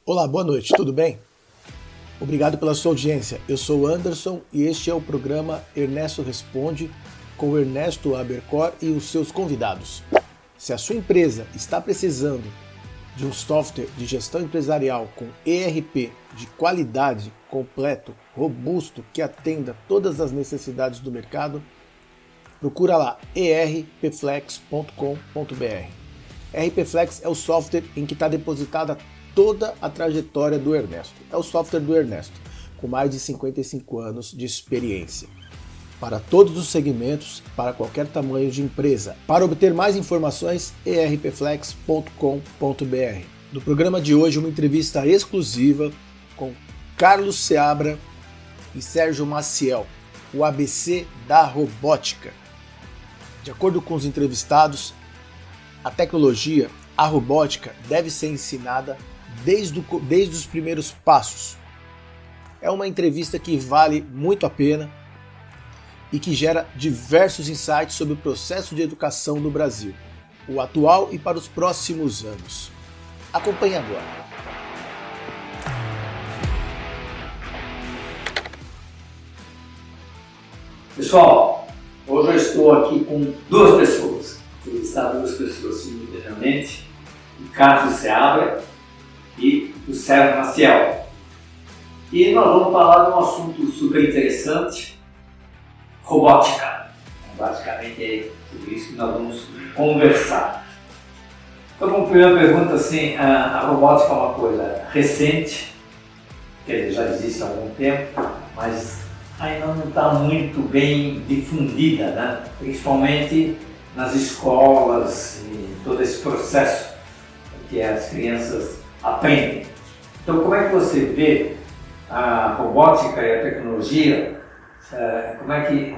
Olá, boa noite, tudo bem? Obrigado pela sua audiência. Eu sou o Anderson e este é o programa Ernesto Responde com o Ernesto Abercor e os seus convidados. Se a sua empresa está precisando de um software de gestão empresarial com ERP de qualidade, completo, robusto, que atenda todas as necessidades do mercado, procura lá erpflex.com.br. ERPFlex é o software em que está depositada toda a trajetória do Ernesto. É o software do Ernesto, com mais de 55 anos de experiência. Para todos os segmentos, para qualquer tamanho de empresa. Para obter mais informações, erpflex.com.br. No programa de hoje, uma entrevista exclusiva com Carlos Seabra e Sérgio Maciel, o ABC da robótica. De acordo com os entrevistados, a tecnologia, a robótica, deve ser ensinada desde os primeiros passos. É uma entrevista que vale muito a pena e que gera diversos insights sobre o processo de educação no Brasil, o atual e para os próximos anos. Acompanhe agora. Pessoal, hoje eu estou aqui com duas pessoas. Entrevistar duas pessoas simultaneamente, o Carlos Seabra e o Sérgio Maciel. E nós vamos falar de um assunto super interessante, robótica. Basicamente é sobre isso que nós vamos conversar. Então, como primeira pergunta, assim, a robótica é uma coisa recente, quer dizer, já existe há algum tempo, mas ainda não está muito bem difundida, né? Principalmente nas escolas e todo esse processo que as crianças aprendem. Então, como é que você vê a robótica e a tecnologia, como é que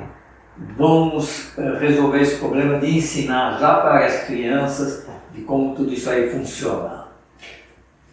vamos resolver esse problema de ensinar já para as crianças de como tudo isso aí funciona?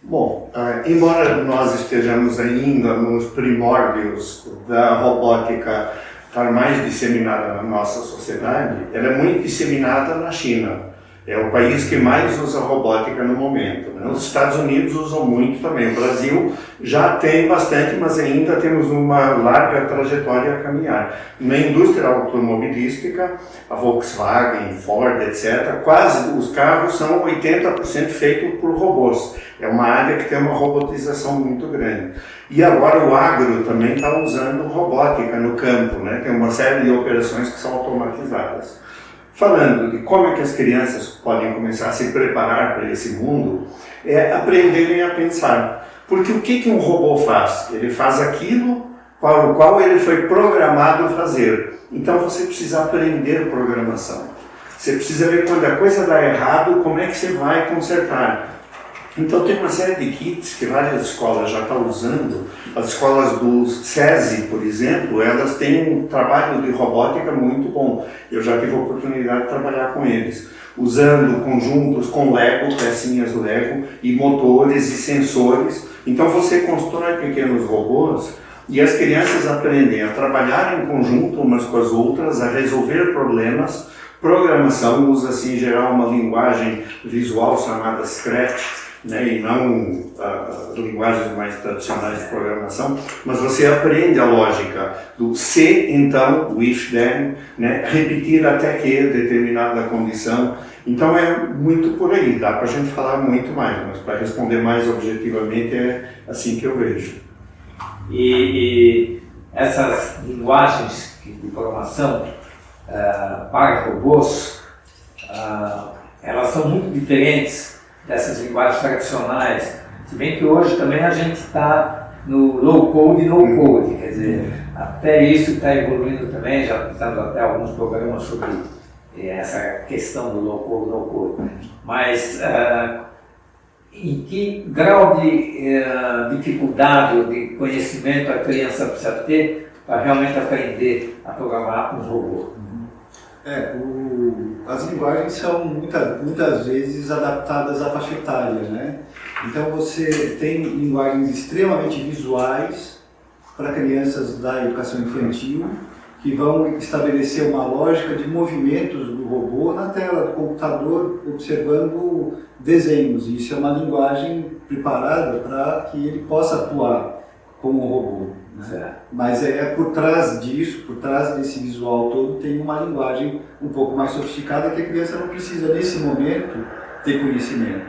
Bom, embora nós estejamos ainda nos primórdios da robótica estar mais disseminada na nossa sociedade, ela é muito disseminada na China. É o país que mais usa robótica no momento, né? Os Estados Unidos usam muito também. O Brasil já tem bastante, mas ainda temos uma larga trajetória a caminhar. Na indústria automobilística, a Volkswagen, Ford, etc., quase os carros são 80% feitos por robôs. É uma área que tem uma robotização muito grande. E agora o agro também está usando robótica no campo, né? Tem uma série de operações que são automatizadas. Falando de como é que as crianças podem começar a se preparar para esse mundo, é aprenderem a pensar. Porque o que um robô faz? Ele faz aquilo para o qual ele foi programado a fazer. Então você precisa aprender programação. Você precisa ver quando a coisa dá errado, como é que você vai consertar. Então tem uma série de kits que várias escolas já estão usando. As escolas do SESI, por exemplo, elas têm um trabalho de robótica muito bom. Eu já tive a oportunidade de trabalhar com eles, usando conjuntos com Lego, pecinhas do Lego, e motores e sensores. Então você constrói pequenos robôs e as crianças aprendem a trabalhar em conjunto umas com as outras, a resolver problemas. Programação usa-se em geral uma linguagem visual chamada Scratch, né, e não as linguagens mais tradicionais de programação, mas você aprende a lógica do se, então, o if, then, né, repetir até que determinada condição. Então é muito por aí, dá para a gente falar muito mais, mas para responder mais objetivamente é assim que eu vejo. E essas linguagens de programação para robôs, elas são muito diferentes dessas linguagens tradicionais, se bem que hoje também a gente está no low code e no code, quer dizer, até isso está evoluindo também, já fizemos até alguns programas sobre essa questão do low code e no code, mas em que grau de dificuldade ou de conhecimento a criança precisa ter para realmente aprender a programar com os robôs? As linguagens são muitas vezes adaptadas à faixa etária, né? Então você tem linguagens extremamente visuais para crianças da educação infantil que vão estabelecer uma lógica de movimentos do robô na tela do computador, observando desenhos. Isso é uma linguagem preparada para que ele possa atuar como um robô. Né? Mas por trás disso, por trás desse visual todo, tem uma linguagem um pouco mais sofisticada que a criança não precisa, nesse momento, ter conhecimento.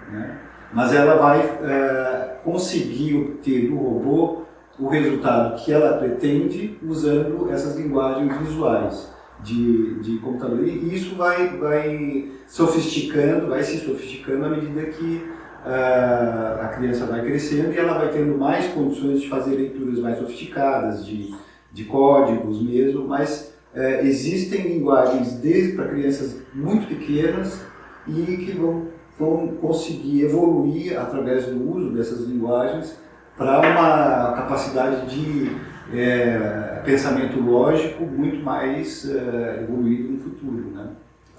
Né? Mas ela vai conseguir obter do robô o resultado que ela pretende usando essas linguagens visuais de computador. E isso vai se sofisticando à medida que a criança vai crescendo e ela vai tendo mais condições de fazer leituras mais sofisticadas, de códigos mesmo, mas existem linguagens desde para crianças muito pequenas e que vão conseguir evoluir através do uso dessas linguagens para uma capacidade de pensamento lógico muito mais evoluído no futuro. Né?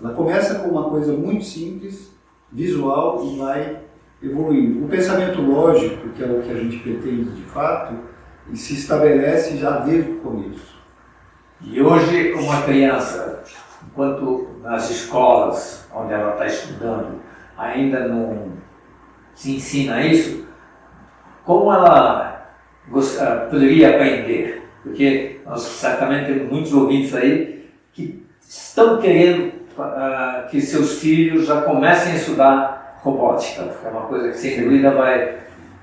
Ela começa com uma coisa muito simples, visual, e vai evoluindo. O pensamento lógico, que é o que a gente pretende de fato, se estabelece já desde o começo. E hoje, uma criança, enquanto nas escolas onde ela está estudando ainda não se ensina isso, como ela poderia aprender? Porque nós certamente temos muitos ouvintes aí que estão querendo que seus filhos já comecem a estudar robótica, que é uma coisa que sem dúvida vai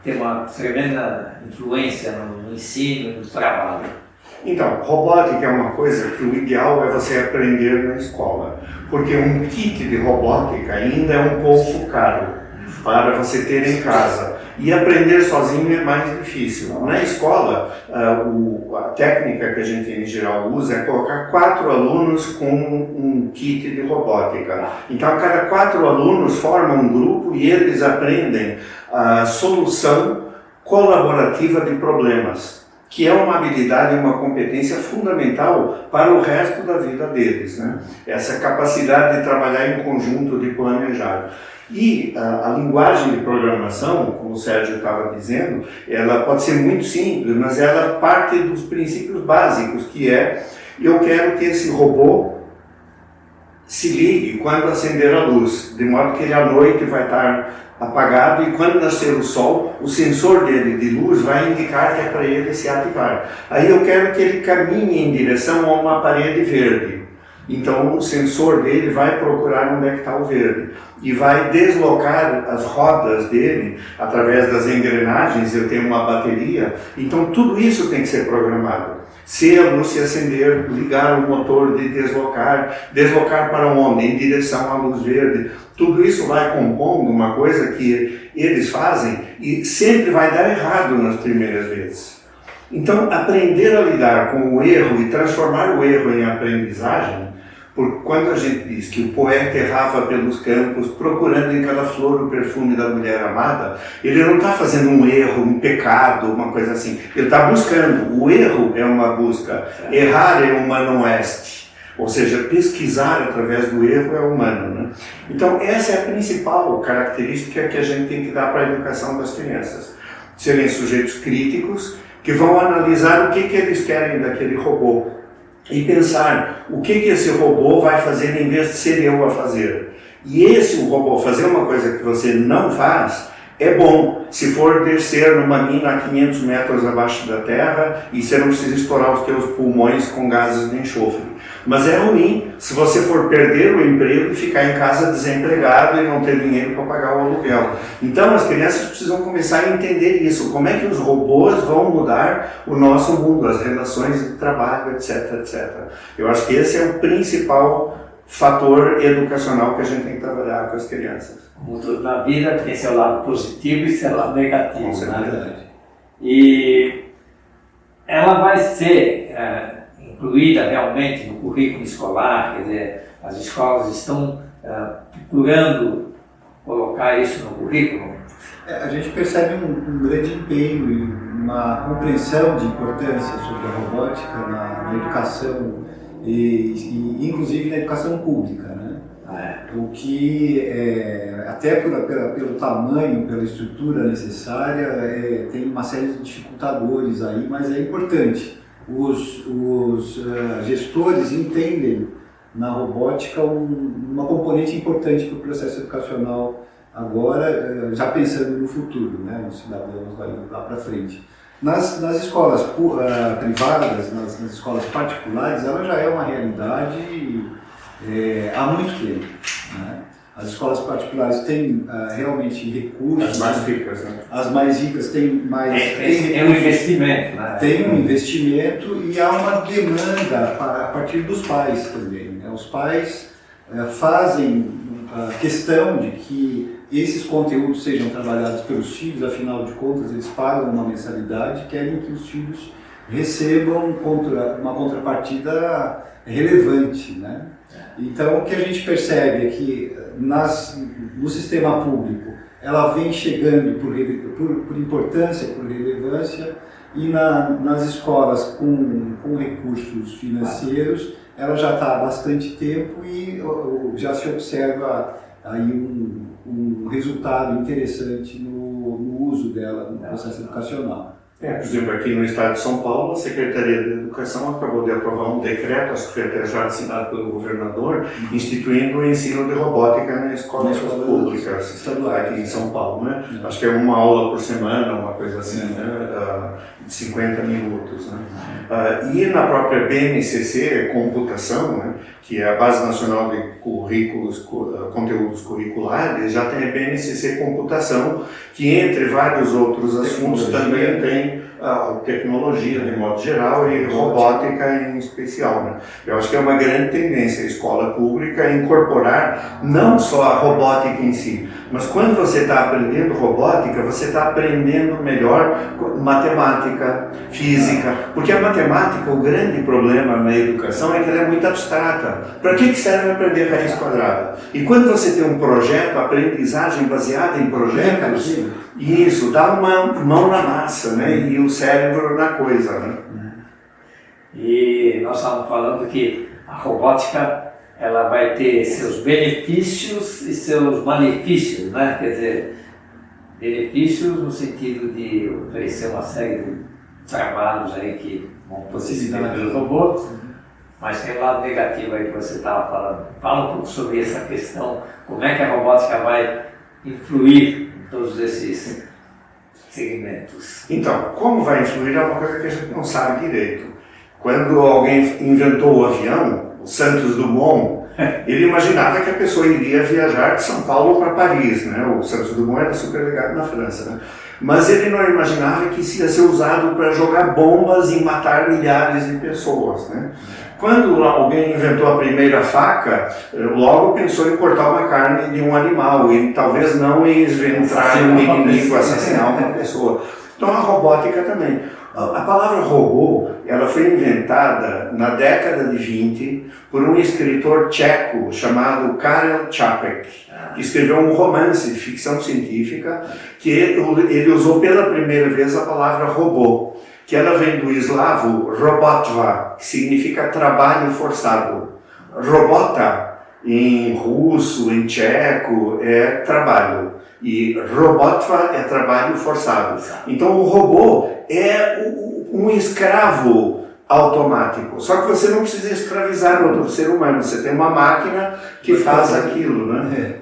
ter uma tremenda influência no ensino e no trabalho. Então, robótica é uma coisa que o ideal é você aprender na escola, porque um kit de robótica ainda é um pouco caro para você ter em casa. E aprender sozinho é mais difícil. Na escola, a técnica que a gente em geral usa é colocar 4 alunos com um kit de robótica. Então, cada 4 alunos formam um grupo e eles aprendem a solução colaborativa de problemas, que é uma habilidade e uma competência fundamental para o resto da vida deles, né? Essa capacidade de trabalhar em conjunto, de planejar. E a linguagem de programação, como o Sérgio estava dizendo, ela pode ser muito simples, mas ela parte dos princípios básicos, que é: eu quero que esse robô se ligue quando acender a luz, de modo que ele à noite vai estar apagado e quando nascer o sol, o sensor dele de luz vai indicar que é para ele se ativar. Aí eu quero que ele caminhe em direção a uma parede verde. Então o sensor dele vai procurar onde é que está o verde e vai deslocar as rodas dele através das engrenagens. Eu tenho uma bateria, então tudo isso tem que ser programado. Se a luz se acender, ligar o motor de deslocar para onde? Em direção à luz verde. Tudo isso vai compondo uma coisa que eles fazem e sempre vai dar errado nas primeiras vezes. Então, aprender a lidar com o erro e transformar o erro em aprendizagem, porque quando a gente diz que o poeta errava pelos campos, procurando em cada flor o perfume da mulher amada, ele não está fazendo um erro, um pecado, uma coisa assim. Ele está buscando. O erro é uma busca. Errar é humano est. Ou seja, pesquisar através do erro é humano. Né? Então, essa é a principal característica que a gente tem que dar para a educação das crianças. Serem sujeitos críticos, que vão analisar o que eles querem daquele robô e pensar o que esse robô vai fazer em vez de ser eu a fazer. E esse robô fazer uma coisa que você não faz é bom se for descer numa mina a 500 metros abaixo da terra e você não precisa estourar os teus pulmões com gases de enxofre. Mas é ruim se você for perder o emprego e ficar em casa desempregado e não ter dinheiro para pagar o aluguel. Então as crianças precisam começar a entender isso, como é que os robôs vão mudar o nosso mundo, as relações de trabalho, etc, etc. Eu acho que esse é o principal fator educacional que a gente tem que trabalhar com as crianças. Como tudo na vida, tem seu lado positivo e seu lado negativo, na verdade. E ela vai ser incluída realmente no currículo escolar, quer dizer, as escolas estão procurando colocar isso no currículo. A gente percebe um grande empenho e uma compreensão de importância sobre a robótica na educação e inclusive na educação pública, né? O que, até pelo tamanho, pela estrutura necessária, tem uma série de dificultadores aí, mas é importante. os gestores entendem na robótica uma componente importante para o processo educacional agora, já pensando no futuro, né, nos cidadãos lá para frente. Nas escolas privadas, nas escolas particulares, ela já é uma realidade há muito tempo, né? As escolas particulares têm realmente recursos. As mais ricas, né? As mais ricas têm mais. É um investimento, né? Tem um investimento e há uma demanda a partir dos pais também, né? Os pais fazem questão de que esses conteúdos sejam trabalhados pelos filhos, afinal de contas eles pagam uma mensalidade, querem que os filhos recebam uma contrapartida relevante, né? Então o que a gente percebe é que no sistema público ela vem chegando por importância, por relevância, e nas escolas com recursos financeiros ela já está há bastante tempo e já se observa aí um resultado interessante no uso dela no processo educacional. Por exemplo, aqui no estado de São Paulo, a Secretaria de Educação acabou de aprovar um decreto, acho que foi até já assinado pelo governador, instituindo o ensino de robótica nas escolas públicas estaduais aqui em São Paulo, né? Acho que é uma aula por semana, uma coisa assim, né? De 50 minutos, né? E na própria BNCC, Computação, né? Que é a Base Nacional de Conteúdos Curriculares, já tem a BNCC Computação, que entre vários outros assuntos também tem tecnologia de modo geral e robótica em especial, né? Eu acho que é uma grande tendência a escola pública incorporar não só a robótica em si, mas quando você está aprendendo robótica, você está aprendendo melhor matemática, física, porque a matemática, o grande problema na educação é que ela é muito abstrata. Para que serve aprender raiz quadrada? E quando você tem um projeto, aprendizagem baseada em projetos, isso dá uma mão na massa, né? E o cérebro na coisa, né? E nós estávamos falando que a robótica ela vai ter seus benefícios e seus malefícios, né? Quer dizer, benefícios no sentido de oferecer uma série de trabalhos aí que vão possibilitar pelos robôs, mas tem um lado negativo aí que você estava falando. Fala um pouco sobre essa questão, como é que a robótica vai influir em todos esses segmentos. Então, como vai influir é uma coisa que a gente não sabe direito. Quando alguém inventou o avião, o Santos Dumont, ele imaginava que a pessoa iria viajar de São Paulo para Paris, né? O Santos Dumont era super ligado na França, né? Mas ele não imaginava que isso ia ser usado para jogar bombas e matar milhares de pessoas, né? Quando alguém inventou a primeira faca, logo pensou em cortar uma carne de um animal e talvez não em esventrar um inimigo, assassinar uma pessoa. Então a robótica também. A palavra robô, ela foi inventada na década de 20 por um escritor tcheco chamado Karel Čapek, que escreveu um romance de ficção científica que ele usou pela primeira vez a palavra robô, que ela vem do eslavo robotva, que significa trabalho forçado. Robota, em russo, em tcheco, é trabalho. E robotva é trabalho forçado. Então o robô é um escravo automático. Só que você não precisa escravizar outro ser humano. Você tem uma máquina que faz aquilo, né?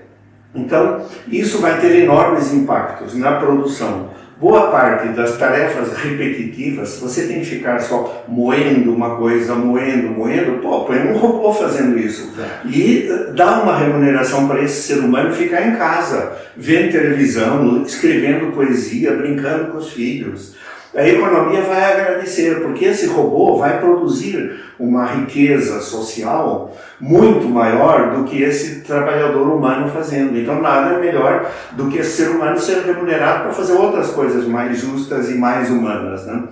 Então isso vai ter enormes impactos na produção. Boa parte das tarefas repetitivas, você tem que ficar só moendo uma coisa, moendo, põe um robô fazendo isso. E dá uma remuneração para esse ser humano ficar em casa, vendo televisão, escrevendo poesia, brincando com os filhos. A economia vai agradecer, porque esse robô vai produzir uma riqueza social muito maior do que esse trabalhador humano fazendo. Então nada é melhor do que esse ser humano ser remunerado para fazer outras coisas mais justas e mais humanas, né?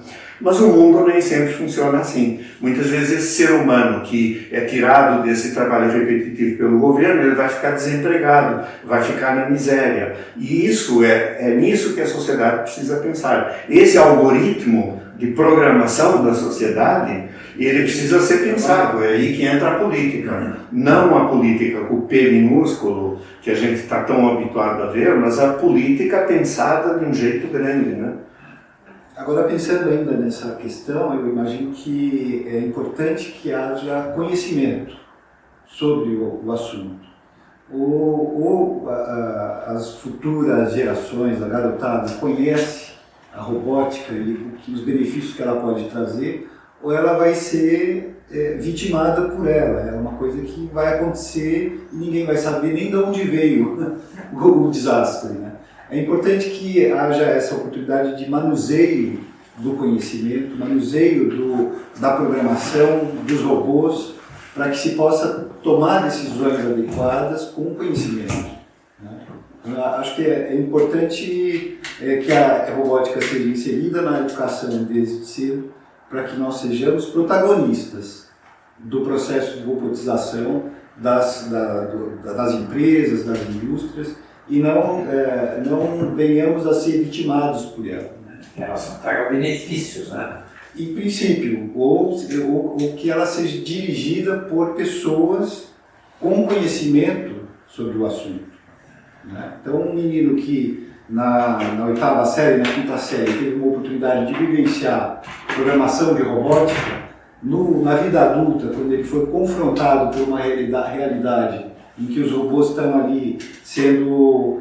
Mas o mundo nem sempre funciona assim. Muitas vezes esse ser humano que é tirado desse trabalho repetitivo pelo governo, ele vai ficar desempregado, vai ficar na miséria. E isso é nisso que a sociedade precisa pensar. Esse algoritmo de programação da sociedade, ele precisa ser pensado. É aí que entra a política. Não a política com o P minúsculo, que a gente está tão habituado a ver, mas a política pensada de um jeito grande, né? Agora, pensando ainda nessa questão, eu imagino que é importante que haja conhecimento sobre o assunto. As futuras gerações, a garotada, conhece a robótica e os benefícios que ela pode trazer, ou ela vai ser vitimada por ela. É uma coisa que vai acontecer e ninguém vai saber nem de onde veio o desastre, né? É importante que haja essa oportunidade de manuseio do conhecimento, manuseio da programação, dos robôs, para que se possa tomar decisões adequadas com conhecimento, né? Acho que é importante que a robótica seja inserida na educação desde cedo, para que nós sejamos protagonistas do processo de robotização das empresas, das indústrias, e não venhamos a ser vitimados por ela. Que ela só traga benefícios, né? Em princípio, ou que ela seja dirigida por pessoas com conhecimento sobre o assunto, né? Então, um menino que na 8ª série, na 5ª série, teve uma oportunidade de vivenciar programação de robótica, na vida adulta, quando ele foi confrontado por uma realidade em que os robôs estão ali sendo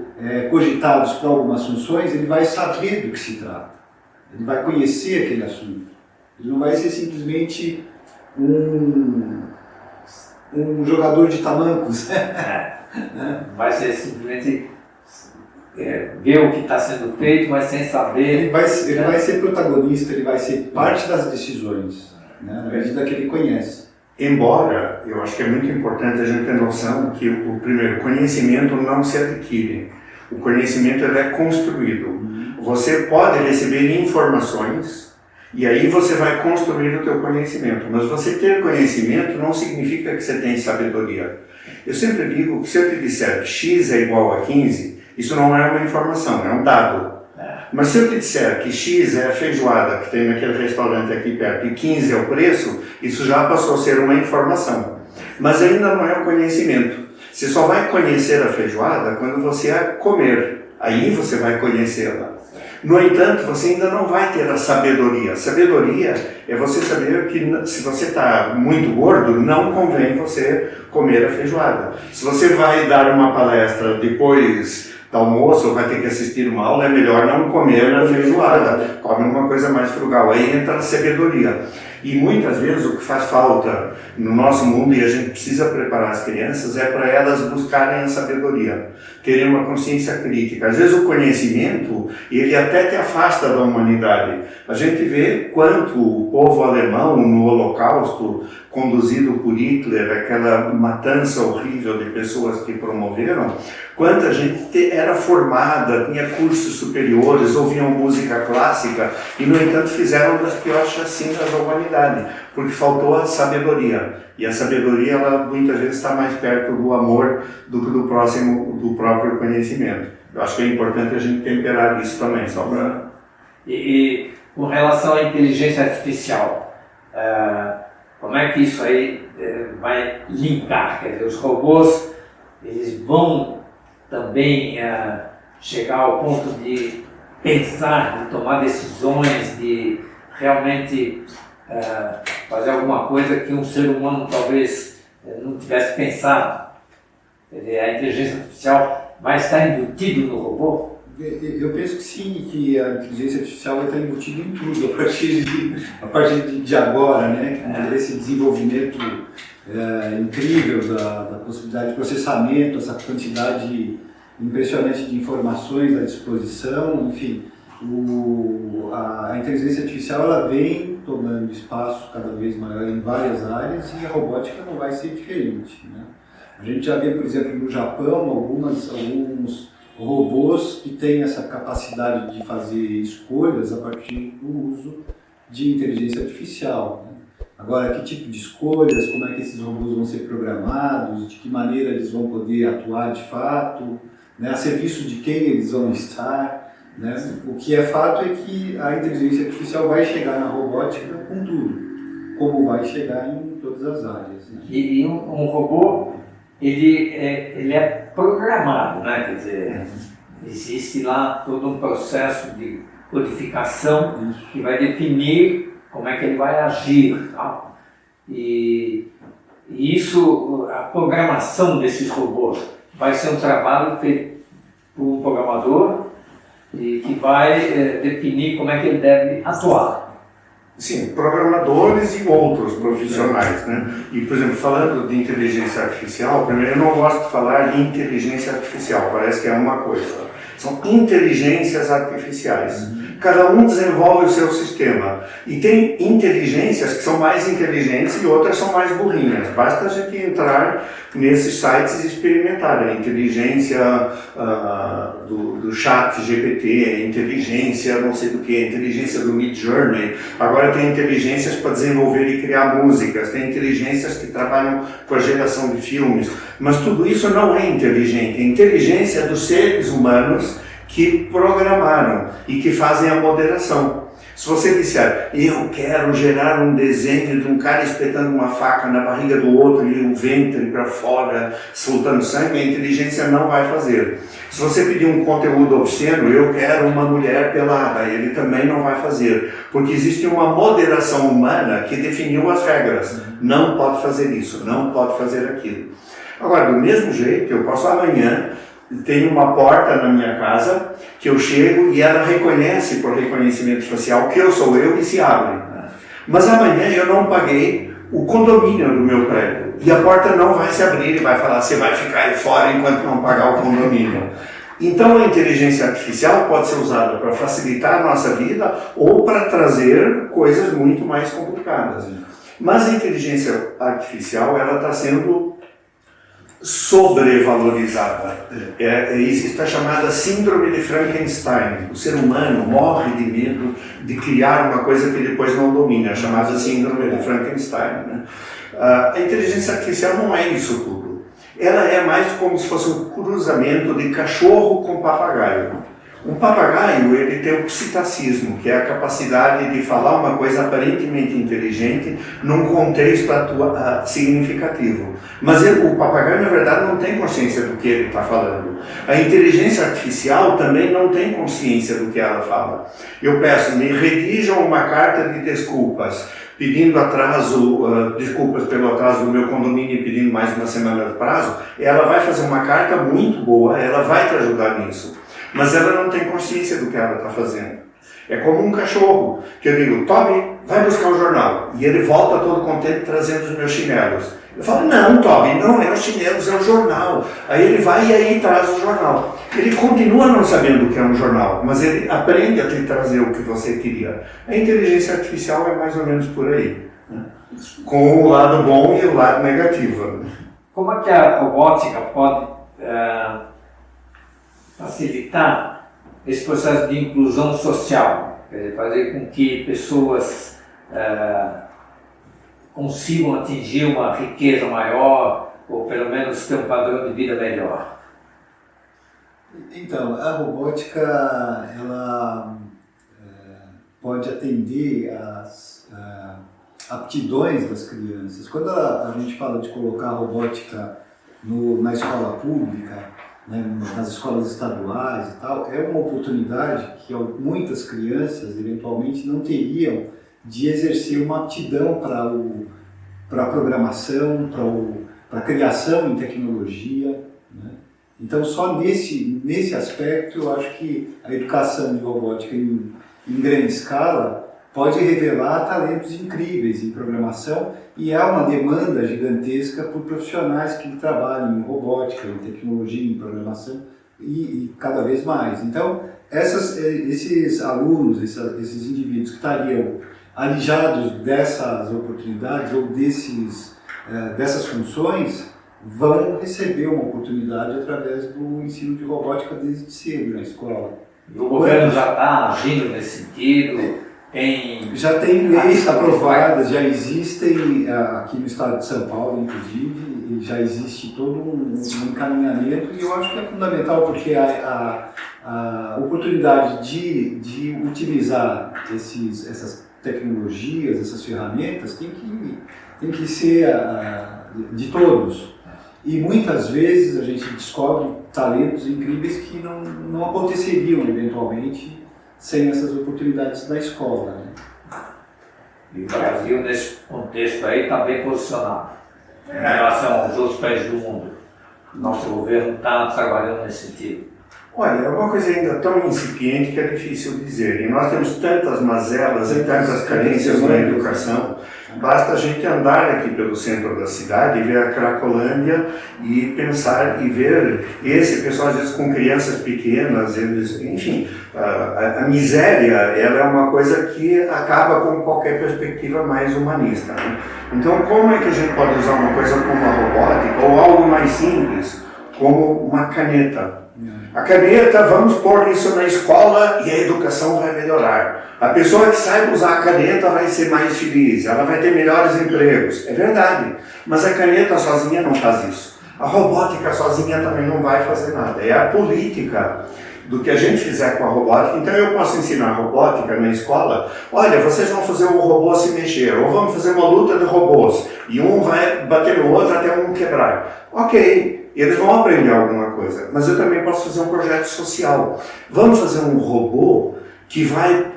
cogitados para algumas funções, ele vai saber do que se trata, ele vai conhecer aquele assunto. Ele não vai ser simplesmente um jogador de tamancos. Vai ser simplesmente ver o que está sendo feito, mas sem saber. Ele vai ser protagonista, ele vai ser parte das decisões, né, na medida que ele conhece. Embora, eu acho que é muito importante a gente ter noção que o primeiro conhecimento não se adquire. O conhecimento ele é construído. Você pode receber informações e aí você vai construir o teu conhecimento. Mas você ter conhecimento não significa que você tem sabedoria. Eu sempre digo que se eu te disser que x é igual a 15, isso não é uma informação, é um dado. Mas se eu te disser que x é a feijoada que tem naquele restaurante aqui perto e 15 é o preço, isso já passou a ser uma informação. Mas ainda não é um conhecimento. Você só vai conhecer a feijoada quando você a comer. Aí você vai conhecê-la. No entanto, você ainda não vai ter a sabedoria. A sabedoria é você saber que se você está muito gordo, não convém você comer a feijoada. Se você vai dar uma palestra depois do almoço ou vai ter que assistir uma aula, é melhor não comer a feijoada. Come uma coisa mais frugal. Aí entra a sabedoria. E muitas vezes o que faz falta no nosso mundo, e a gente precisa preparar as crianças, é para elas buscarem a sabedoria, terem uma consciência crítica. Às vezes o conhecimento, ele até te afasta da humanidade. A gente vê quanto o povo alemão no Holocausto, conduzido por Hitler, aquela matança horrível de pessoas que promoveram, quanta gente era formada, tinha cursos superiores, ouviam música clássica e, no entanto, fizeram das piores chacinas da humanidade, porque faltou a sabedoria. E a sabedoria, ela muitas vezes está mais perto do amor do que do próprio conhecimento. Eu acho que é importante a gente temperar isso também, só para... E com relação à inteligência artificial, como é que isso aí vai linkar? Quer dizer, os robôs, eles vão também chegar ao ponto de pensar, de tomar decisões, de realmente fazer alguma coisa que um ser humano talvez não tivesse pensado. Quer dizer, a inteligência artificial vai estar embutido no robô? Eu penso que sim, que a inteligência artificial vai estar embutida em tudo, a partir de agora, né? Esse desenvolvimento incrível da possibilidade de processamento, essa quantidade impressionante de informações à disposição, enfim, a inteligência artificial ela vem tomando espaço cada vez maior em várias áreas e a robótica não vai ser diferente, né? A gente já vê, por exemplo, no Japão, alguns robôs que têm essa capacidade de fazer escolhas a partir do uso de inteligência artificial, né? Agora, que tipo de escolhas, como é que esses robôs vão ser programados, de que maneira eles vão poder atuar de fato, né? A serviço de quem eles vão estar, né? O que é fato é que a inteligência artificial vai chegar na robótica com tudo, como vai chegar em todas as áreas, né? E um robô, ele é programado, né? Quer dizer, existe lá todo um processo de codificação que vai definir como é que ele vai agir. Tá? E isso, a programação desses robôs vai ser um trabalho feito por um programador e que vai definir como é que ele deve atuar. Sim, programadores e outros profissionais, né? E, por exemplo, falando de inteligência artificial, primeiro eu não gosto de falar de inteligência artificial, parece que é uma coisa. São inteligências artificiais. Cada um desenvolve o seu sistema. E tem inteligências que são mais inteligentes e outras são mais burrinhas. Basta a gente entrar nesses sites e experimentar. A inteligência do chat GPT, a inteligência não sei do que, a inteligência do Midjourney. Agora tem inteligências para desenvolver e criar músicas. Tem inteligências que trabalham com a geração de filmes. Mas tudo isso não é inteligente. A inteligência é dos seres humanos que programaram e que fazem a moderação. Se você disser, eu quero gerar um desenho de um cara espetando uma faca na barriga do outro e o ventre para fora, soltando sangue, a inteligência não vai fazer. Se você pedir um conteúdo obsceno, eu quero uma mulher pelada, ele também não vai fazer. Porque existe uma moderação humana que definiu as regras. Não pode fazer isso, não pode fazer aquilo. Agora, do mesmo jeito, eu posso amanhã, tem uma porta na minha casa que eu chego e ela reconhece por reconhecimento facial que eu sou eu e se abre. Mas amanhã eu não paguei o condomínio do meu prédio e a porta não vai se abrir e vai falar, você vai ficar aí fora enquanto não pagar o condomínio. Então a inteligência artificial pode ser usada para facilitar a nossa vida ou para trazer coisas muito mais complicadas. Mas a inteligência artificial ela está sendo sobrevalorizada. Existe a chamada síndrome de Frankenstein. O ser humano morre de medo de criar uma coisa que depois não domina, a chamada síndrome de Frankenstein. Né? A inteligência artificial não é isso tudo. Ela é mais como se fosse um cruzamento de cachorro com papagaio. Um papagaio, ele tem o psittacismo, que é a capacidade de falar uma coisa aparentemente inteligente num contexto significativo. Mas o papagaio, na verdade, não tem consciência do que ele está falando. A inteligência artificial também não tem consciência do que ela fala. Eu peço, me redijam uma carta de desculpas, pedindo desculpas pelo atraso do meu condomínio e pedindo mais uma semana de prazo. Ela vai fazer uma carta muito boa, ela vai te ajudar nisso. Mas ela não tem consciência do que ela está fazendo. É como um cachorro, que eu digo, Toby, vai buscar o jornal. E ele volta todo contente trazendo os meus chinelos. Eu falo, não, Toby, não é os chinelos, é o jornal. Aí ele vai e aí traz o jornal. Ele continua não sabendo o que é um jornal, mas ele aprende a te trazer o que você queria. A inteligência artificial é mais ou menos por aí. Com o lado bom e o lado negativo. Como é que a robótica pode facilitar esse processo de inclusão social, quer dizer, fazer com que pessoas consigam atingir uma riqueza maior ou pelo menos ter um padrão de vida melhor? Então, a robótica ela pode atender às aptidões das crianças. Quando a gente fala de colocar a robótica na escola pública, né, nas escolas estaduais e tal, é uma oportunidade que muitas crianças eventualmente não teriam de exercer uma aptidão para a programação, para a criação em tecnologia. Né? Então, só nesse aspecto, eu acho que a educação de robótica em grande escala pode revelar talentos incríveis em programação e há uma demanda gigantesca por profissionais que trabalham em robótica, em tecnologia, em programação e cada vez mais. Então, esses alunos, esses indivíduos que estariam alijados dessas oportunidades ou dessas funções vão receber uma oportunidade através do ensino de robótica desde cedo na escola. O governo já está agindo nesse sentido? Já tem leis aprovadas, já existem aqui no estado de São Paulo, inclusive, já existe todo um encaminhamento e eu acho que é fundamental porque a oportunidade de utilizar essas tecnologias, essas ferramentas, tem que ser de todos. E muitas vezes a gente descobre talentos incríveis que não aconteceriam eventualmente sem essas oportunidades da escola, né? E o Brasil, nesse contexto aí, está bem posicionado em relação aos outros países do mundo. Nosso governo está trabalhando nesse sentido. Olha, é uma coisa ainda tão incipiente que é difícil dizer. E nós temos tantas mazelas e tantas carências na educação. Basta a gente andar aqui pelo centro da cidade e ver a Cracolândia e pensar e ver esse pessoal, às vezes, com crianças pequenas, eles, enfim, a miséria, ela é uma coisa que acaba com qualquer perspectiva mais humanista, né? Então, como é que a gente pode usar uma coisa como a robótica ou algo mais simples, como uma caneta? A caneta, vamos pôr isso na escola e a educação vai melhorar. A pessoa que saiba usar a caneta vai ser mais feliz, ela vai ter melhores empregos. É verdade, mas a caneta sozinha não faz isso. A robótica sozinha também não vai fazer nada. É a política do que a gente fizer com a robótica. Então eu posso ensinar robótica na escola. Olha, vocês vão fazer o robô se mexer, ou vamos fazer uma luta de robôs, e um vai bater no outro até um quebrar. Ok. Eles vão aprender alguma coisa, mas eu também posso fazer um projeto social. Vamos fazer um robô que vai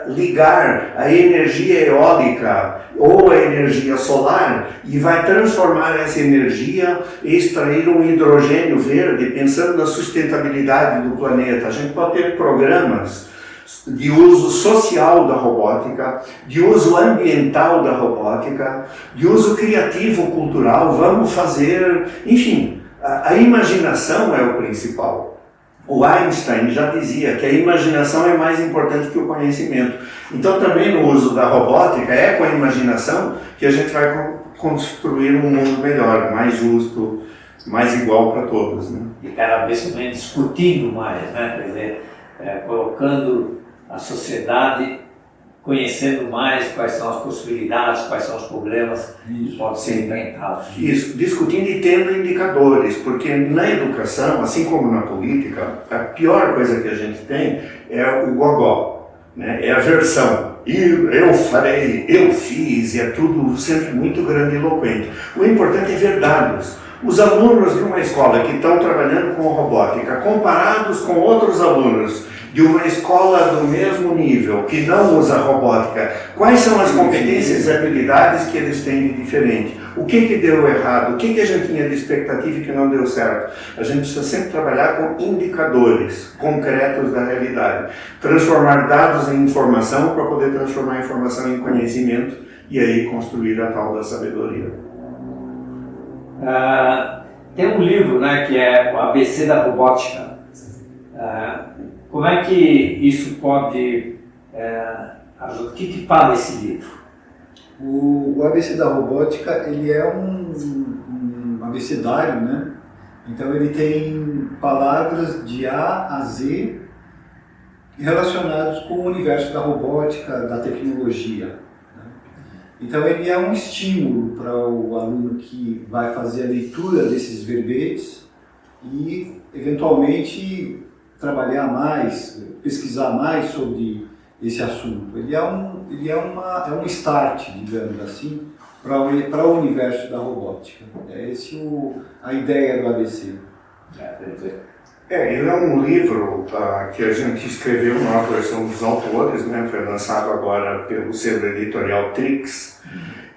ligar a energia eólica ou a energia solar e vai transformar essa energia e extrair um hidrogênio verde, pensando na sustentabilidade do planeta. A gente pode ter programas de uso social da robótica, de uso ambiental da robótica, de uso criativo cultural. Vamos fazer, enfim. A imaginação é o principal. O Einstein já dizia que a imaginação é mais importante que o conhecimento. Então também no uso da robótica é com a imaginação que a gente vai construir um mundo melhor, mais justo, mais igual para todos, né? E cada vez também discutindo mais, né? Quer dizer, colocando a sociedade, conhecendo mais quais são as possibilidades, quais são os problemas que podem ser enfrentados. Isso, discutindo e tendo indicadores, porque na educação, assim como na política, a pior coisa que a gente tem é o gogó, né? É a versão. Eu farei, eu fiz, e é tudo sempre muito grandiloquente. O importante é ver dados. Os alunos de uma escola que estão trabalhando com robótica, comparados com outros alunos de uma escola do mesmo nível, que não usa robótica, quais são as competências e habilidades que eles têm de diferente? O que deu errado? O que a gente tinha de expectativa e que não deu certo? A gente precisa sempre trabalhar com indicadores concretos da realidade. Transformar dados em informação para poder transformar a informação em conhecimento e aí construir a tal da sabedoria. Tem um livro, né, que é o ABC da Robótica. Como é que isso pode ajudar? O que fala esse livro? O ABC da Robótica, ele é um abecedário, né? Então ele tem palavras de A a Z relacionados com o universo da robótica, da tecnologia, né? Então ele é um estímulo para o aluno que vai fazer a leitura desses verbetes e eventualmente trabalhar mais, pesquisar mais sobre esse assunto. Ele é um start, digamos assim, para o universo da robótica. É essa a ideia do ABC. Ele é um livro que a gente escreveu, numa versão dos autores, né? Foi lançado agora pelo selo editorial Trix.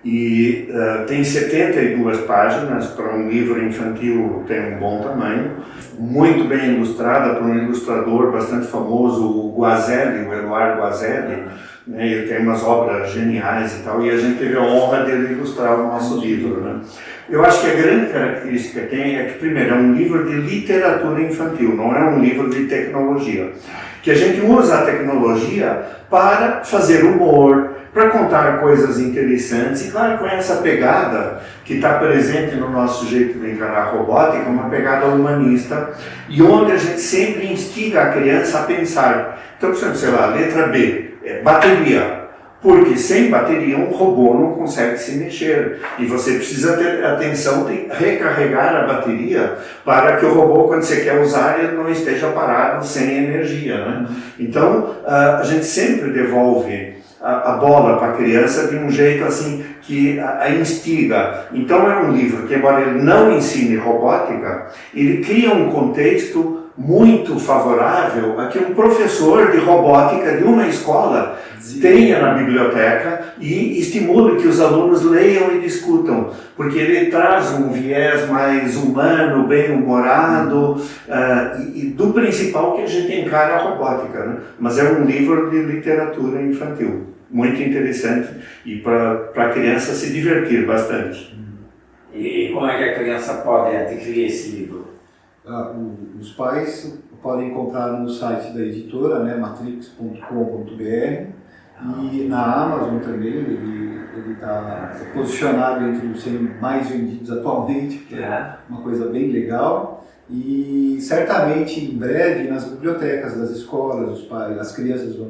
E tem 72 páginas, para um livro infantil tem um bom tamanho, muito bem ilustrada por um ilustrador bastante famoso, o Guazelli, o Eduardo Guazelli, né? Ele tem umas obras geniais e tal, e a gente teve a honra dele ilustrar o nosso livro, né? Eu acho que a grande característica que tem é que, primeiro, é um livro de literatura infantil, não é um livro de tecnologia. Que a gente usa a tecnologia para fazer humor, para contar coisas interessantes, e claro, com essa pegada que está presente no nosso jeito de encarar a robótica, uma pegada humanista, e onde a gente sempre instiga a criança a pensar. Então, por exemplo, sei lá, letra B, bateria. Porque sem bateria um robô não consegue se mexer. E você precisa ter atenção de recarregar a bateria para que o robô, quando você quer usar, ele não esteja parado sem energia, né? Então, a gente sempre devolve a bola para a criança de um jeito assim que a instiga. Então é um livro que, embora ele não ensine robótica, ele cria um contexto muito favorável a que um professor de robótica de uma escola tenha na biblioteca e estimule que os alunos leiam e discutam, porque ele traz um viés mais humano, bem-humorado, e do principal que a gente encara a robótica, né? Mas é um livro de literatura infantil, muito interessante e para a criança se divertir bastante. E como é que a criança pode adquirir esse livro? Os pais podem encontrar no site da editora, né, matrix.com.br, e na Amazon também. Ele está posicionado entre os 100 mais vendidos atualmente, que é uma coisa bem legal. E certamente em breve nas bibliotecas das escolas, os pais, as crianças vão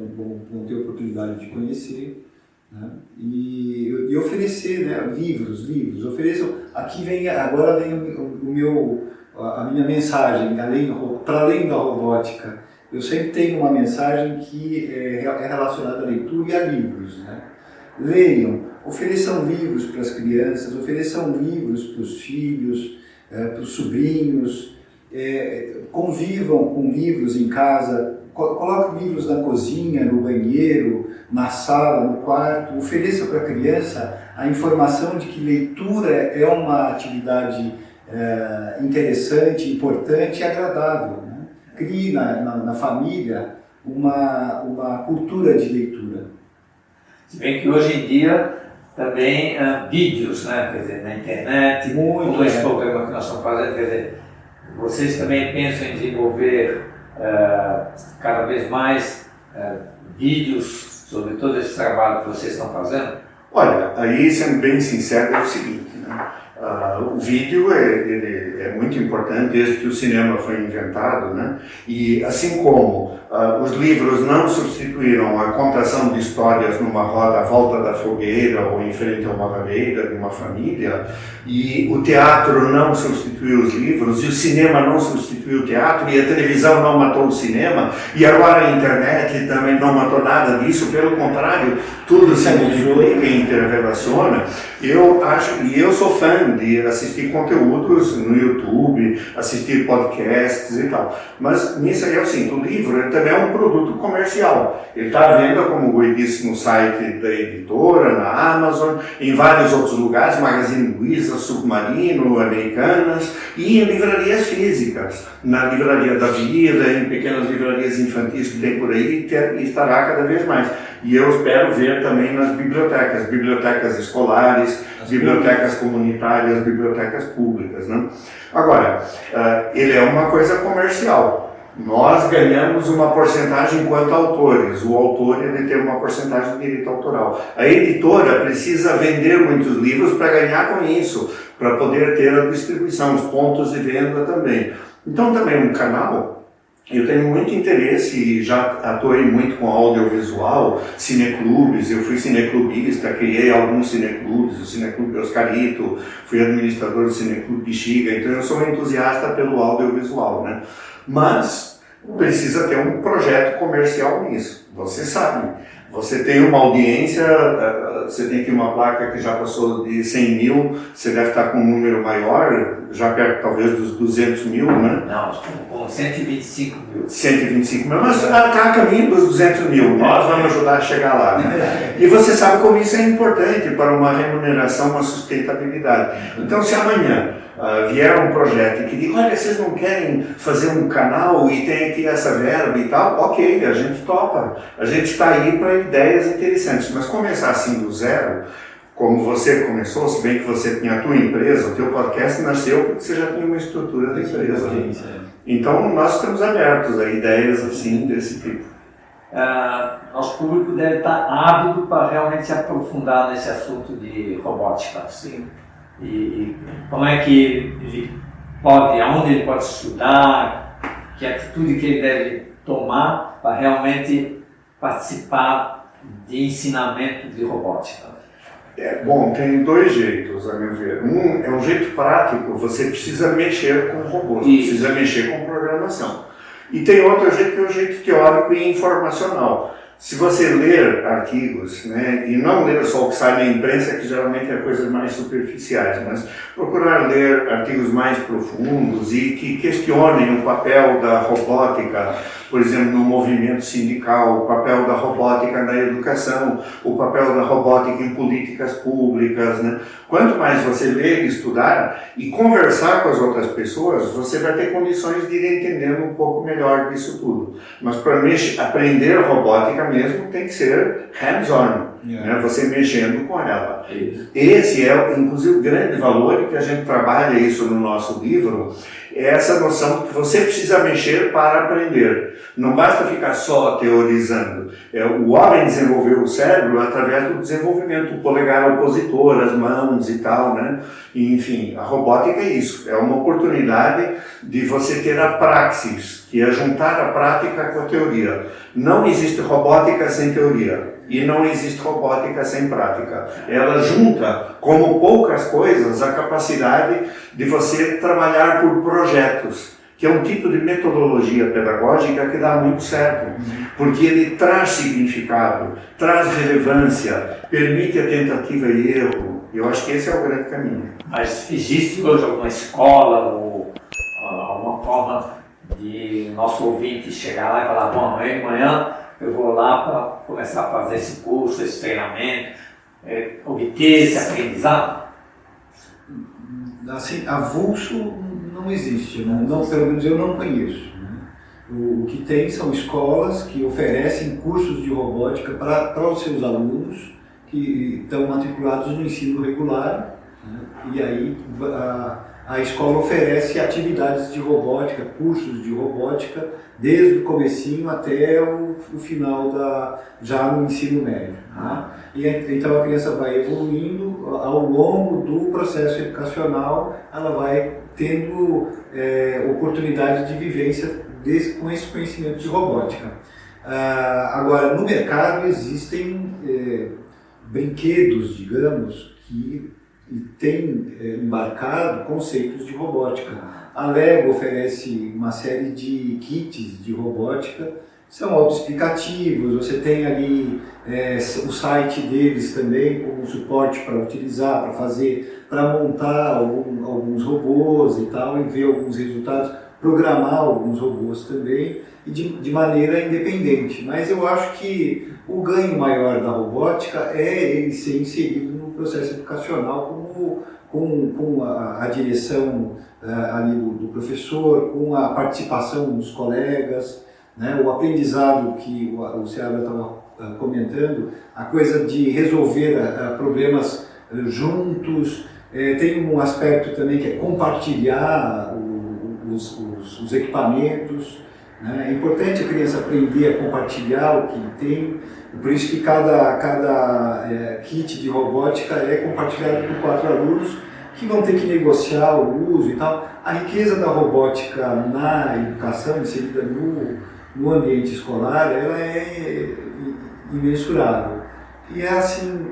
ter a oportunidade de conhecer, né? E oferecer, né, livros. Agora vem a minha mensagem, para além da robótica. Eu sempre tenho uma mensagem que é relacionada à leitura e a livros, né? Leiam, ofereçam livros para as crianças, ofereçam livros para os filhos, para os sobrinhos, convivam com livros em casa, coloquem livros na cozinha, no banheiro, na sala, no quarto, ofereça para a criança a informação de que leitura é uma atividade interessante, importante e agradável, né? Crie na família uma cultura de leitura. Se bem que hoje em dia também vídeos, né? Quer dizer, na internet, como esse programa que nós estamos fazendo, quer dizer, vocês também pensam em desenvolver cada vez mais vídeos sobre todo esse trabalho que vocês estão fazendo? Olha, aí sendo bem sincero é o seguinte, né? O vídeo ele é muito importante desde que o cinema foi inventado, né? E assim como os livros não substituíram a contação de histórias numa roda à volta da fogueira ou em frente a uma lareira de uma família, e o teatro não substituiu os livros, e o cinema não substituiu o teatro, e a televisão não matou o cinema, e agora a internet também não matou nada disso, pelo contrário, tudo se multiplica e interrelaciona. Eu sou fã de assistir conteúdos no YouTube, assistir podcasts e tal. Mas nisso aí é assim, o livro ele também é um produto comercial. Ele está à venda, como o Gui disse, no site da editora, na Amazon, em vários outros lugares, Magazine Luiza, Submarino, Americanas, e em livrarias físicas, na Livraria da Vida, em pequenas livrarias infantis que tem por aí, e estará cada vez mais. E eu espero ver também nas bibliotecas escolares, bibliotecas comunitárias, bibliotecas públicas, né? Agora, ele é uma coisa comercial. Nós ganhamos uma porcentagem enquanto autores. O autor ele tem uma porcentagem de direito autoral. A editora precisa vender muitos livros para ganhar com isso, para poder ter a distribuição, os pontos de venda também. Então também um canal. Eu tenho muito interesse e já atuei muito com audiovisual, cineclubes, eu fui cineclubista, criei alguns cineclubes, o Cineclube Oscarito, fui administrador do Cineclube Bexiga, então eu sou um entusiasta pelo audiovisual, né? Mas precisa ter um projeto comercial nisso, você sabe. Você tem uma audiência, você tem aqui uma placa que já passou de 100 mil, você deve estar com um número maior, já perto talvez dos 200 mil, né? Não, estamos com 125 mil. 125 mil, mas está a caminho dos 200 mil, nós vamos ajudar a chegar lá, né? E você sabe como isso é importante para uma remuneração, uma sustentabilidade. Então se amanhã vier um projeto que diga, olha, vocês não querem fazer um canal e tem aqui essa verba e tal, ok, a gente topa, a gente está aí para ideias interessantes, mas começar assim do zero, como você começou, se bem que você tinha a tua empresa, o teu podcast nasceu porque você já tinha uma estrutura da empresa. Então nós estamos abertos a ideias assim desse tipo. Nosso público deve estar ávido para realmente se aprofundar nesse assunto de robótica. Sim. E como é que ele pode, aonde ele pode estudar, que atitude que ele deve tomar para realmente participar de ensinamento de robótica? Bom, tem dois jeitos, a meu ver. Um é um jeito prático, você precisa mexer com robôs, precisa mexer com programação. E tem outro jeito que é o jeito teórico e informacional. Se você ler artigos, né, e não ler só o que sai na imprensa, que geralmente é coisas mais superficiais, mas procurar ler artigos mais profundos e que questionem o papel da robótica, por exemplo, no movimento sindical, o papel da robótica na educação, o papel da robótica em políticas públicas, né? Quanto mais você ler e estudar e conversar com as outras pessoas, você vai ter condições de ir entendendo um pouco melhor disso tudo. Mas para aprender robótica mesmo tem que ser hands-on, né? Você mexendo com ela. Esse é, inclusive, o grande valor que a gente trabalha isso no nosso livro, é essa noção que você precisa mexer para aprender. Não basta ficar só teorizando. O homem desenvolveu o cérebro através do desenvolvimento, o polegar opositor, as mãos e tal, né? E, enfim, a robótica é isso. É uma oportunidade de você ter a praxis, que é juntar a prática com a teoria. Não existe robótica sem teoria. E não existe robótica sem prática. Ela junta, como poucas coisas, a capacidade de você trabalhar por projetos, que é um tipo de metodologia pedagógica que dá muito certo, porque ele traz significado, traz relevância, permite a tentativa e erro. Eu acho que esse é o grande caminho. Mas existe hoje alguma escola ou alguma forma de nosso ouvinte chegar lá e falar, bom, amanhã eu vou lá para começar a fazer esse curso, esse treinamento, obter esse aprendizado? Assim, avulso não existe, né? Não, pelo menos eu não conheço. Né? O que tem são escolas que oferecem cursos de robótica para os seus alunos que estão matriculados no ensino regular, né? E aí a escola oferece atividades de robótica, cursos de robótica, desde o comecinho até o final já no ensino médio. Né? E então a criança vai evoluindo ao longo do processo educacional, ela vai tendo oportunidade de vivência com esse conhecimento de robótica. Agora, no mercado existem brinquedos, digamos, que têm embarcado conceitos de robótica. A Lego oferece uma série de kits de robótica, são autoexplicativos, você tem ali o site deles também como suporte para utilizar, para montar alguns robôs e tal, e ver alguns resultados, programar alguns robôs também, e de maneira independente. Mas eu acho que o ganho maior da robótica é ele ser inserido no processo educacional com a direção ali do professor, com a participação dos colegas, né? O aprendizado que o Seabra estava comentando, a coisa de resolver problemas juntos, tem um aspecto também que é compartilhar os equipamentos, né? É importante a criança aprender a compartilhar o que ele tem, por isso que cada kit de robótica é compartilhado por 4 alunos que vão ter que negociar o uso e tal. A riqueza da robótica na educação, inserida no ambiente escolar, ela é imensurável. E é assim,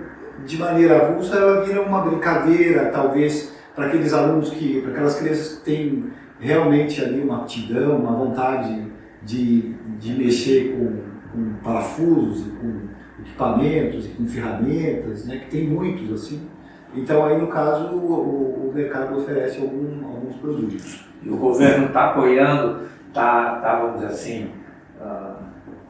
de maneira avulsa, ela vira uma brincadeira, talvez, para aqueles alunos para aquelas crianças que têm realmente ali uma aptidão, uma vontade de mexer com parafusos, e com equipamentos e com ferramentas, né, que tem muitos assim. Então aí no caso o mercado oferece alguns produtos. E o governo está apoiando, vamos dizer assim,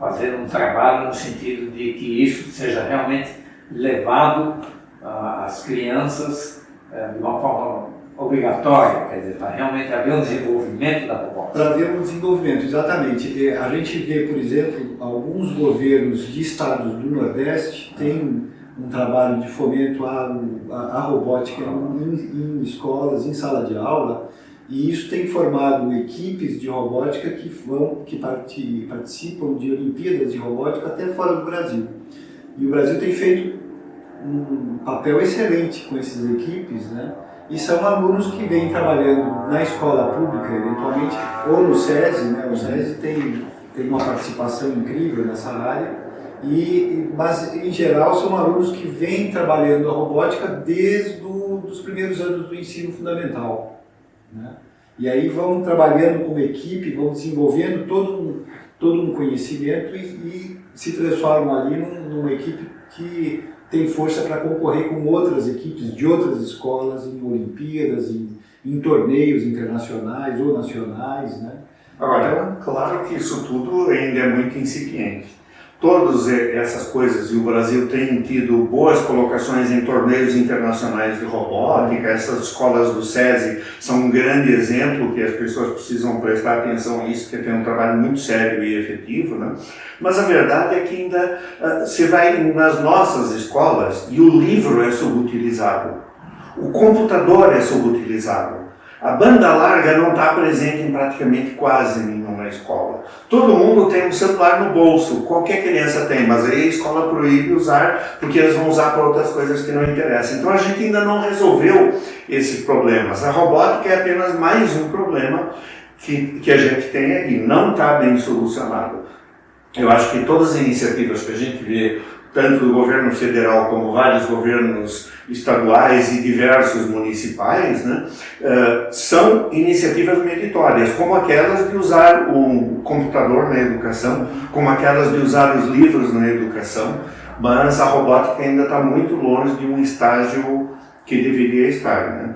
fazendo um trabalho no sentido de que isso seja realmente levado às crianças de uma forma obrigatória, quer dizer, para realmente haver um desenvolvimento da robótica. Para haver um desenvolvimento, exatamente. A gente vê, por exemplo, alguns governos de estados do Nordeste têm um trabalho de fomento à robótica em escolas, em sala de aula, e isso tem formado equipes de robótica que participam de Olimpíadas de Robótica até fora do Brasil. E o Brasil tem feito um papel excelente com essas equipes, né? E são alunos que vêm trabalhando na escola pública, eventualmente, ou no SESI, né? O SESI tem uma participação incrível nessa área, mas em geral são alunos que vêm trabalhando a robótica desde os primeiros anos do ensino fundamental, né? E aí vão trabalhando como equipe, vão desenvolvendo todo um conhecimento e se transformam ali numa equipe que tem força para concorrer com outras equipes de outras escolas em Olimpíadas, em torneios internacionais ou nacionais, né? Agora, claro que isso tudo ainda é muito incipiente. Todas essas coisas, e o Brasil tem tido boas colocações em torneios internacionais de robótica, essas escolas do SESI são um grande exemplo que as pessoas precisam prestar atenção nisso, porque tem um trabalho muito sério e efetivo, né? Mas a verdade é que ainda você vai nas nossas escolas e o livro é subutilizado, o computador é subutilizado. A banda larga não está presente em praticamente quase nenhuma escola. Todo mundo tem um celular no bolso, qualquer criança tem, mas aí a escola proíbe usar, porque eles vão usar para outras coisas que não interessam. Então a gente ainda não resolveu esses problemas. A robótica é apenas mais um problema que a gente tem aí, não está bem solucionado. Eu acho que todas as iniciativas que a gente vê, tanto do governo federal como vários governos estaduais e diversos municipais, né, são iniciativas meritórias, como aquelas de usar o computador na educação, como aquelas de usar os livros na educação, mas a robótica ainda está muito longe de um estágio que deveria estar, né?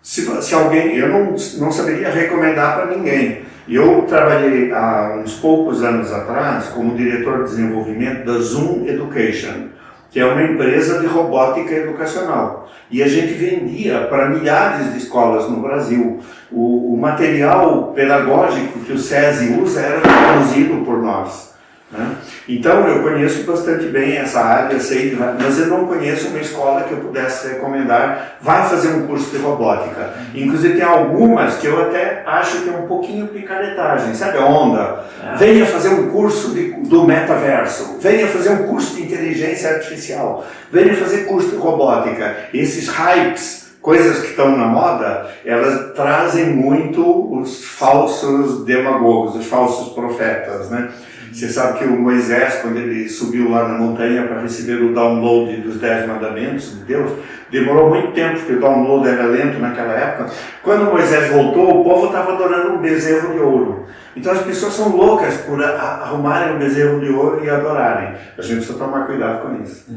Se alguém, eu não saberia recomendar para ninguém. Eu trabalhei há uns poucos anos atrás como diretor de desenvolvimento da Zoom Education, que é uma empresa de robótica educacional. E a gente vendia para milhares de escolas no Brasil. O material pedagógico que o SESI usa era produzido por nós, né? Então eu conheço bastante bem essa área, sei, mas eu não conheço uma escola que eu pudesse recomendar, vai fazer um curso de robótica. Inclusive tem algumas que eu até acho que é um pouquinho picaretagem, sabe a onda? Venha fazer um curso do metaverso, venha fazer um curso de inteligência artificial, venha fazer curso de robótica. Esses hypes, coisas que estão na moda, elas trazem muito os falsos demagogos, os falsos profetas, né? Você sabe que o Moisés, quando ele subiu lá na montanha para receber o download dos 10 mandamentos de Deus, demorou muito tempo, porque o download era lento naquela época. Quando Moisés voltou, o povo estava adorando um bezerro de ouro. Então as pessoas são loucas por arrumarem um bezerro de ouro e adorarem. A gente precisa tomar cuidado com isso.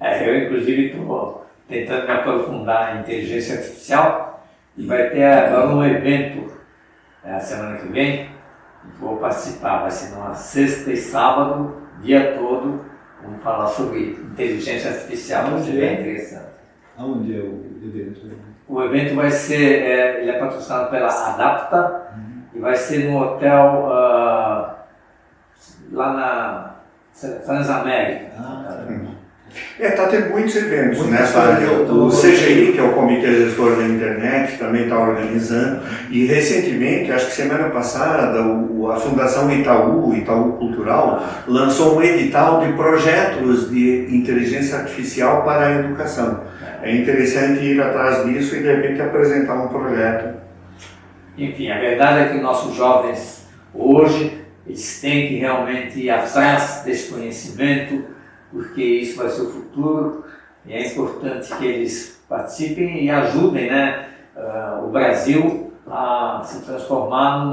Eu, inclusive, estou tentando me aprofundar em inteligência artificial e vai ter agora um evento a semana que vem. Vou participar, vai ser numa sexta e sábado, dia todo, vamos falar sobre inteligência artificial, vai ser bem interessante. Aonde é o evento? O evento vai ser, ele é patrocinado pela Adapta e vai ser no hotel lá na Transamérica. Está tendo muitos eventos nessa área. O CGI, que é o Comitê Gestor da Internet, também está organizando. E recentemente, acho que semana passada, a Fundação Itaú Cultural, lançou um edital de projetos de inteligência artificial para a educação. É interessante ir atrás disso e de repente apresentar um projeto. Enfim, a verdade é que nossos jovens hoje, eles têm que realmente ir atrás desse conhecimento, porque isso vai ser o futuro e é importante que eles participem e ajudem, né, o Brasil a se transformar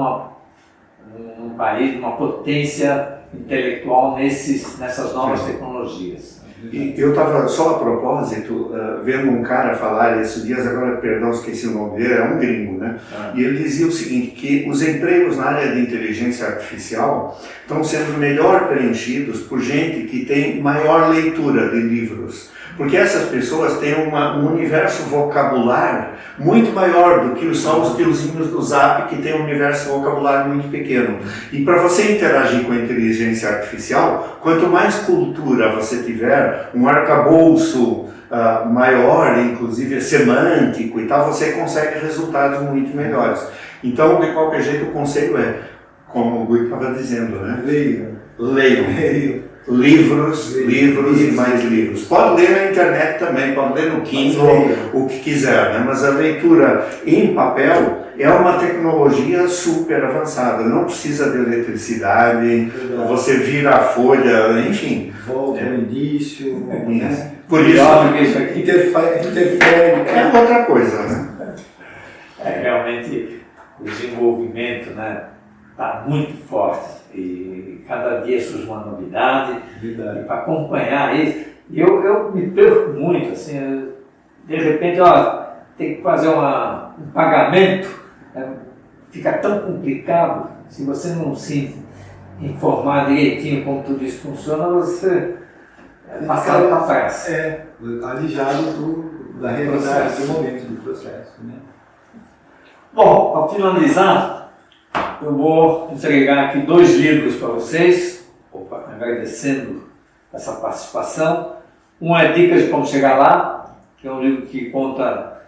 num país, numa potência intelectual nessas novas tecnologias. E eu estava, só a propósito, vendo um cara falar esses dias, agora, perdão, esqueci o nome dele, é um gringo, né? E ele dizia o seguinte, que os empregos na área de inteligência artificial estão sendo melhor preenchidos por gente que tem maior leitura de livros. Porque essas pessoas têm um universo vocabular muito maior do que só os tiozinhos do Zap, que tem um universo vocabular muito pequeno. E para você interagir com a inteligência artificial, quanto mais cultura você tiver, um arcabouço maior, inclusive semântico e tal, você consegue resultados muito melhores. Então, de qualquer jeito, o conselho é, como o Gui estava dizendo, né? Leiam. Livros e mais livros. Pode ler na internet também, pode ler no Kindle, o que quiser, né? Mas a leitura em papel é uma tecnologia super avançada, não precisa de eletricidade, você vira a folha, enfim. Volta ao início, né? Por isso, interfere. É outra coisa, né? Realmente o desenvolvimento, né, está muito forte e cada dia surge uma novidade. Verdade. E para acompanhar isso, eu me perco muito, assim, de repente, tem que fazer um pagamento, fica tão complicado, se você não se informar direitinho como tudo isso funciona, você passa para trás. Alijado da realidade do momento, do processo. Né? Bom, para finalizar, eu vou entregar aqui 2 livros para vocês, agradecendo essa participação. Um é Dicas de Como Chegar Lá, que é um livro que conta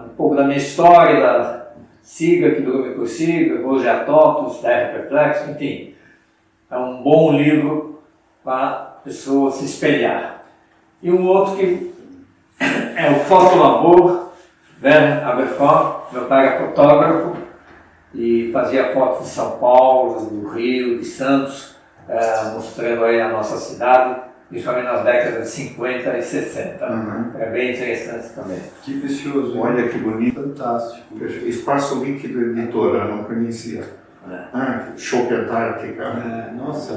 um pouco da minha história, da SIGA, que durou me consiga, hoje é a TOTUS, Terra Perplexo, enfim. É um bom livro para a pessoa se espelhar. E um outro que é o Fotolabor, Werner Abercorn. Meu pai era fotógrafo e fazia fotos de São Paulo, do Rio, de Santos, mostrando aí a nossa cidade, principalmente nas décadas de 50 e 60. É bem interessante também. Que precioso. Olha que bonito. Fantástico. Espaço Líquido Editora, não conhecia. Chope Antártica. Nossa,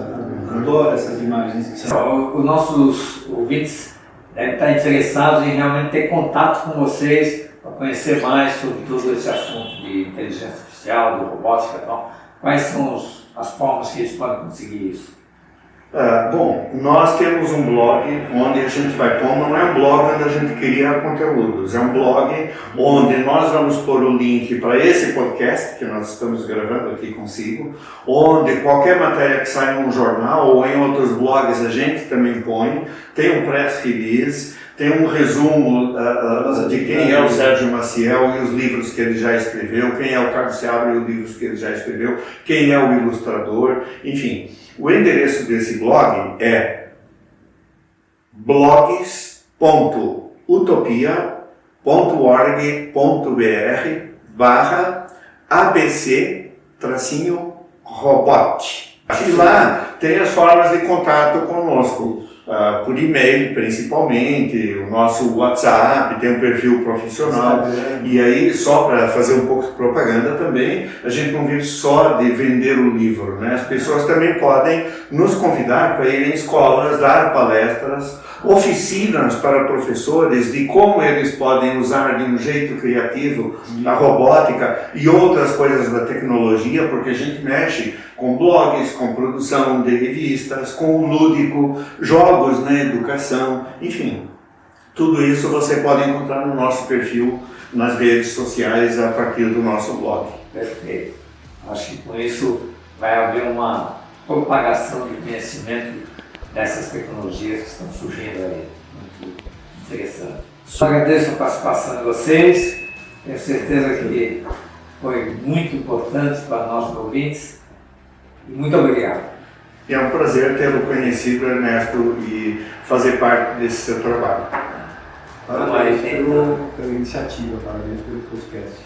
adoro essas imagens. Os nossos ouvintes devem estar interessados em realmente ter contato com vocês para conhecer mais sobre todo esse assunto de inteligência artificial, de robótica e tal. Quais são as formas que eles podem conseguir isso? Bom, nós temos um blog onde a gente vai pôr, não é um blog onde a gente cria conteúdos, é um blog onde nós vamos pôr o link para esse podcast que nós estamos gravando aqui consigo, onde qualquer matéria que sai em um jornal ou em outros blogs a gente também põe, tem um press release, tem um resumo de quem é o Sérgio Maciel e os livros que ele já escreveu, quem é o Carlos Seabra e os livros que ele já escreveu, quem é o ilustrador, enfim. O endereço desse blog é blogs.utopia.org.br/abc-robot. E lá tem as formas de contato conosco. Por e-mail principalmente, o nosso WhatsApp, tem um perfil profissional. E aí, só para fazer um pouco de propaganda também, a gente não vive só de vender o livro, né? As pessoas também podem nos convidar para ir em escolas, dar palestras, oficinas para professores de como eles podem usar de um jeito criativo a robótica e outras coisas da tecnologia, porque a gente mexe com blogs, com produção de revistas, com o lúdico, jogos, né, educação, enfim. Tudo isso você pode encontrar no nosso perfil nas redes sociais a partir do nosso blog. Perfeito. Acho que com isso vai haver uma propagação de conhecimento dessas tecnologias que estão surgindo aí. Muito interessante. Só agradeço a participação de vocês. Tenho certeza que foi muito importante para nossos ouvintes. E muito obrigado. É um prazer tê-lo conhecido, Ernesto, e fazer parte desse seu trabalho. Parabéns pela iniciativa, parabéns pelo podcast.